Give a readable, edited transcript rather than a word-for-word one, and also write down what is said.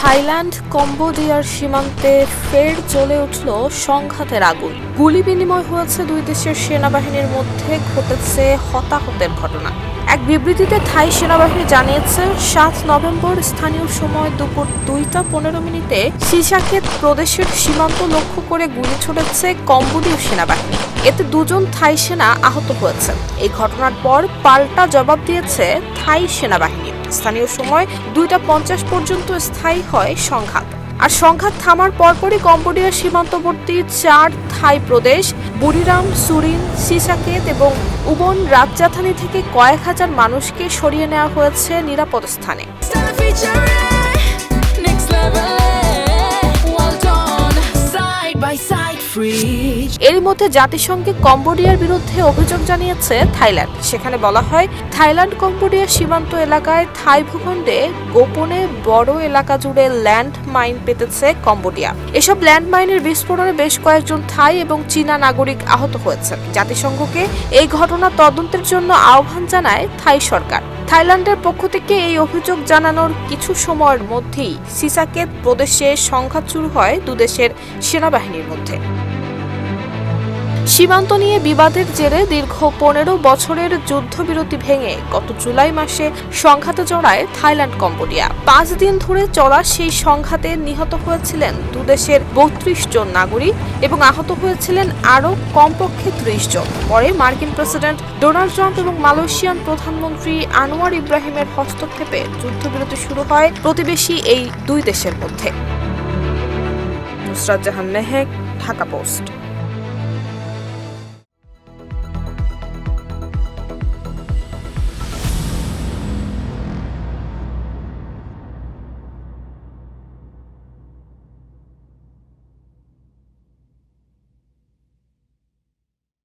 Thailand কম্বোডিয়ার সীমান্তে ফের জ্বলে উঠল সংঘাতের আগুন। গুলি বিনিময় হয়েছে দুই দেশের সেনাবাহিনীর মধ্যে, ঘটেছে হতাহতের ঘটনা। এক বিবৃতিতে থাই সেনাবাহিনী জানিয়েছে ৭ নভেম্বর স্থানীয় সময় দুপুর ২টা ১৫ সিসাকেত প্রদেশের সীমান্ত লক্ষ্য করে গুলি ছুড়েছে কম্বোডীয় সেনাবাহিনী। এতে ২জন থাই সেনা আহত হয়েছে। এই ঘটনার পর পাল্টা জবাব দিয়েছে থাই সেনাবাহিনী। স্থানীয় সময় ২টা ৫০ পর্যন্ত স্থায়ী হয় সংঘাত। আর সংঘাত থামার পরপরই কম্বোডিয়ার সীমান্তবর্তী ৪ থাই প্রদেশ বুরিরাম, সুরিন, সিসাকেত এবং উবন রাজধানী থেকে কয়েক হাজার মানুষকে সরিয়ে নেওয়া হয়েছে নিরাপদ স্থানে। এরই মধ্যে জাতিসংঘে কম্বোডিয়ার বিরুদ্ধে অভিযোগ জানিয়েছে থাইল্যান্ড। সেখানে বলা হয়, থাইল্যান্ড কম্বোডিয়া সীমান্ত এলাকায় থাই ভূখণ্ডে গোপনে বড় এলাকা জুড়ে ল্যান্ড মাইন পেতেছে কম্বোডিয়া। এসব ল্যান্ড মাইনের বিস্ফোরণে বেশ কয়েকজন থাই এবং চীনা নাগরিক আহত হয়েছে। জাতিসংঘকে এই ঘটনা তদন্তের জন্য আহ্বান জানায় থাই সরকার। থাইল্যান্ডের পক্ষ থেকে এই অভিযোগ জানানোর কিছু সময়ের মধ্যেই সিসাকেত প্রদেশে সংঘাত শুরু হয় দুদেশের সেনাবাহিনীর মধ্যে। সীমান্ত নিয়ে বিবাদের জেরে দীর্ঘ ১৫ বছরের যুদ্ধবিরতি ভেঙে গত জুলাই মাসে সংঘাতে জড়ায় থাইল্যান্ড কম্বোডিয়া। ৫ দিন ধরে চলা সেই সংঘাতে নিহত হয়েছিলেন দুদেশের ৩২ জন নাগরিক এবং আহত হয়েছিলেন আরও কমপক্ষে ৩০ জন। পরে মার্কিন প্রেসিডেন্ট ডোনাল্ড ট্রাম্প এবং মালয়েশিয়ান প্রধানমন্ত্রী আনোয়ার ইব্রাহিমের হস্তক্ষেপে যুদ্ধবিরতি শুরু হয় প্রতিবেশী এই দুই দেশের মধ্যে। নুসরাত জাহান মেহেক, ঢাকা পোস্ট।